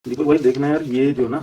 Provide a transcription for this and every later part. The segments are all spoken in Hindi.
दीपक भाई देखना यार, ये जो ना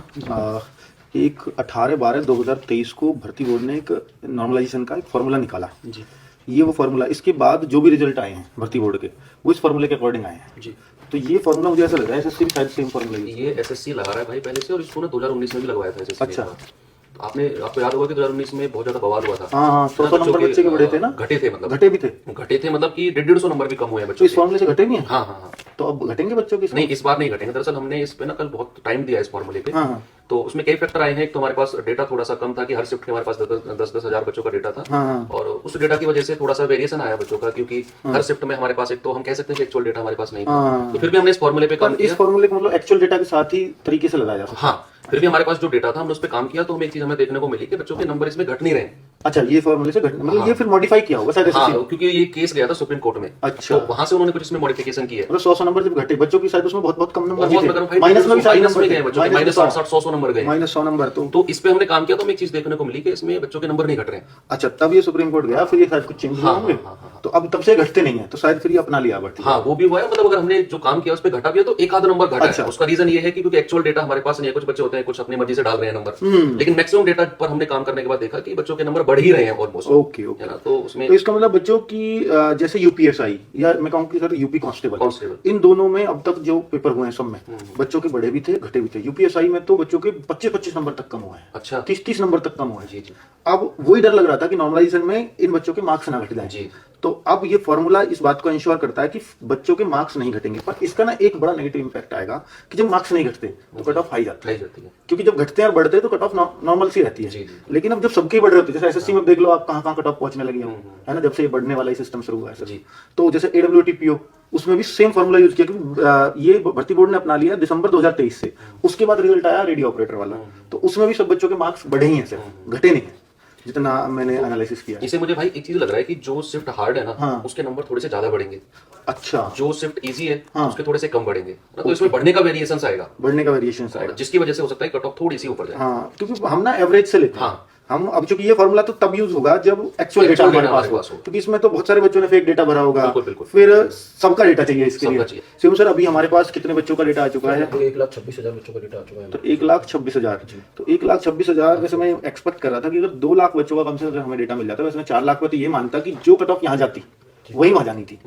एक 18/12/2023 को भर्ती बोर्ड ने एक नॉर्मलाइजेशन का एक फार्मूला निकाला जी ये वो फार्मूला, इसके बाद जो भी रिजल्ट आए हैं भर्ती बोर्ड के वो इस फार्मूले के अकॉर्डिंग आए हैं। जी तो ये फार्मूला मुझे ऐसा लग रहा है एसएससी भी शायद सेम फार्मूला ये एसएससी लगा रहा है भाई पहले से, और इसको ना 2019 में भी लगवाया था एसएससी। अच्छा। तो आपको याद होगा कि 2019 में बहुत ज्यादा बवाल हुआ था। हाँ, 100 नंबर बच्चे के बढ़े थे ना, घटे थे, मतलब घटे भी थे। घटे थे मतलब कि 150 नंबर भी कम हुए हैं तो बच्चों इस फार्मूले से घटे भी हैं। हाँ हाँ हाँ। तो अब घटेंगे बच्चों की? नहीं, इस बार नहीं घटेंगे। दरअसल हमने इस पे ना कल बहुत टाइम दिया इस फॉर्मूले पे। हाँ हाँ तो उसमें कई फैक्टर आए हैं। एक तो हमारे पास डेटा थोड़ा सा कम था कि हर शिफ्ट के हमारे पास 10-10 हजार बच्चों का डेटा था। हाँ और उस डेटा की वजह से थोड़ा सा वेरिएशन आया बच्चों का, क्योंकि हर शिफ्ट में हमारे पास एक तो हम कह सकते हैं कि एक्चुअल डेटा हमारे पास नहीं था। तो फिर भी हमने इस फॉर्मूले पे काम इस किया। फार्मूले को मतलब एक्चुअल डेटा के साथ ही तरीके से लगाया जा सकता है। हाँ, फिर भी हमारे पास जो डेटा था हमने उस पर काम किया, तो हमें एक चीज हमें देखने को मिली कि बच्चों के नंबर इसमें घट नहीं रहे। अच्छा, ये फार्मूले से घटना मतलब हाँ। ये फिर मॉडिफाई किया होगा शायद हाँ, एसएससी। क्योंकि ये केस गया था सुप्रीम कोर्ट में। अच्छा। तो वहां से उन्होंने कुछ इसमें मॉडिफिकेशन की है। मतलब 100 नंबर जब घटे बच्चों की शायद उसमें बहुत बहुत कम नंबर भी बहुत थे। मतलब माइनस में भी शायद माइनस में नंबर गए थे। बच्चों के, माइनस 60-100 नंबर गए। माइनस 100 नंबर तो इस पे हमने काम किया, तो हमें एक चीज देखने को मिली कि इसमें बच्चों के नंबर नहीं घट रहे हैं। अच्छा, तब ये सुप्रीम कोर्ट गया, फिर ये शायद कुछ चेंज हुए होंगे। तो अब तब से घटते नहीं है, तो शायद फिर ये अपना लिया बढ़ती। हाँ, वो भी हुआ है। मतलब अगर हमने जो काम किया उस पर घटा भी है तो एक आधा नंबर घटा अच्छा। है। उसका रीजन ये है कि क्योंकि एक्चुअल डेटा हमारे पास नहीं है। कुछ बच्चे होते हैं कुछ अपनी मर्जी से डाल रहे हैं नंबर, लेकिन मैक्सिमम डेटा पर हमने काम करने के बाद देखा कि बच्चों के नंबर बढ़ ही रहे हैं ऑलमोस्ट। Okay okay. है ना, तो उसमें तो इसका मतलब बच्चों की जैसे यूपीएसआई या मैं कहूँ कि सर यूपी कांस्टेबल, इन दोनों में अब तक जो पेपर हुए हैं सब में बच्चों के बढ़े भी थे घटे भी थे। यूपीएसआई में तो बच्चों के 25-25 नंबर तक कम हुए हैं। अच्छा। 30-30 नंबर तक कम हुए हैं। जी जी अब वही डर लग रहा था कि नॉर्मलाइजेशन में इन बच्चों के मार्क्स ना घट जाएं। जी। तो अब ये फॉर्मूला इस बात को इंश्योर करता है कि बच्चों के मार्क्स नहीं घटेंगे, पर इसका ना एक बड़ा नेगेटिव इंपैक्ट आएगा कि जब मार्क्स नहीं घटते तो कट ऑफ हाई जाती है। क्योंकि जब घटते हैं और बढ़ते हैं तो कट ऑफ नॉर्मल सी रहती है। जी, जी। लेकिन अब जब सबके बढ़ रहे होते हैं, जैसे एसएससी में देख लो आप कहाँ कट ऑफ पहुंचने लगी है ना, जब से ये बढ़ने वाला सिस्टम शुरू हुआ है। तो जैसे AWTPO उसमें भी सेम फॉर्मूला यूज किया, क्योंकि ये भर्ती बोर्ड ने अपना लिया दिसंबर 2023 से। उसके बाद रिजल्ट आया रेडियो ऑपरेटर वाला, तो उसमें भी सब बच्चों के मार्क्स बढ़े ही हैं, सिर्फ घटे नहीं है जितना मैंने एनालिसिस किया। इसे मुझे भाई एक चीज लग रहा है कि जो शिफ्ट हार्ड है ना, हाँ। उसके नंबर थोड़े से ज्यादा बढ़ेंगे। अच्छा। जो शिफ्ट इजी है हाँ। उसके थोड़े से कम बढ़ेंगे ना, तो इसमें बढ़ने का वेरिएशन आएगा, बढ़ने का वेरिएशन आएगा, जिसकी वजह से हो सकता है कट ऑफ थोड़ी सी ऊपर जाए। हाँ, क्योंकि हम ना एवरेज से लेते हैं। हाँ। हम अब चूंकि ये फॉर्मूला तो तब यूज होगा जब एक्चुअल डेटा हमारे पास हो, क्योंकि इसमें तो बहुत सारे बच्चों ने फेक डेटा भरा होगा। बिल्कुल, बिल्कुल। फिर सबका डेटा चाहिए इसके सबका लिए। चाहिए। शिवम सर, अभी हमारे पास कितने बच्चों का डेटा आ चुका है? 1,26,000 बच्चों का डेटा आ चुका है। तो 1,26,000। तो 1,26,000 वैसे मैं एक्सपेक्ट कर रहा था कि अगर 2 लाख बच्चों का कम से कम हमें डेटा मिल जाता, वैसे मैं 4 लाख पे तो ये मानता कि जो कट ऑफ यहाँ जाती वही वहां जानी थी।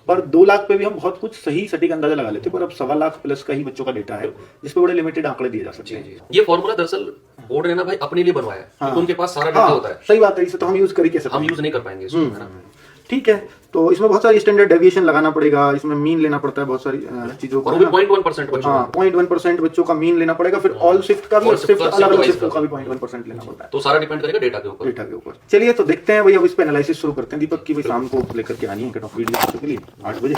पर 2 लाख पे भी हम बहुत कुछ सही सटीक अंदाजा लगा लेते, पर अब 1.25 लाख प्लस का ही बच्चों का डेटा है, जिसपे बड़े लिमिटेड आंकड़े दिए जा सकते हैं। ये फॉर्मूला दरअसल बोर्ड ने ना भाई अपने लिए बनवाया है, क्योंकि उनके पास सारा डेटा होता है। सही बात है, इसे तो हम यूज कर ही कैसे हम यूज नहीं कर पाएंगे इसको, है ना। ठीक है। तो इसमें बहुत सारी स्टैंडर्ड डेविएशन लगाना पड़ेगा, इसमें मीन लेना पड़ता है बहुत सारी चीजों और का। वो भी 0.1% बच्चों हाँ, 0.1% बच्चों का मीन लेना पड़ेगा, फिर ऑल शिफ्ट का भी, All shift शिफ्ट का, अलग अलग shift शिफ्टों wise का भी 0.1% लेना पड़ता है। तो सारा डिपेंड करेगा डेटा के ऊपर। डेटा के ऊपर। चलिए, तो देखते हैं भाई, अब इस पे एनालिसिस शुरू करते हैं। दीपक की भाई शाम को लेकर के आनी है कट ऑफ वीडियो के लिए 8 बजे।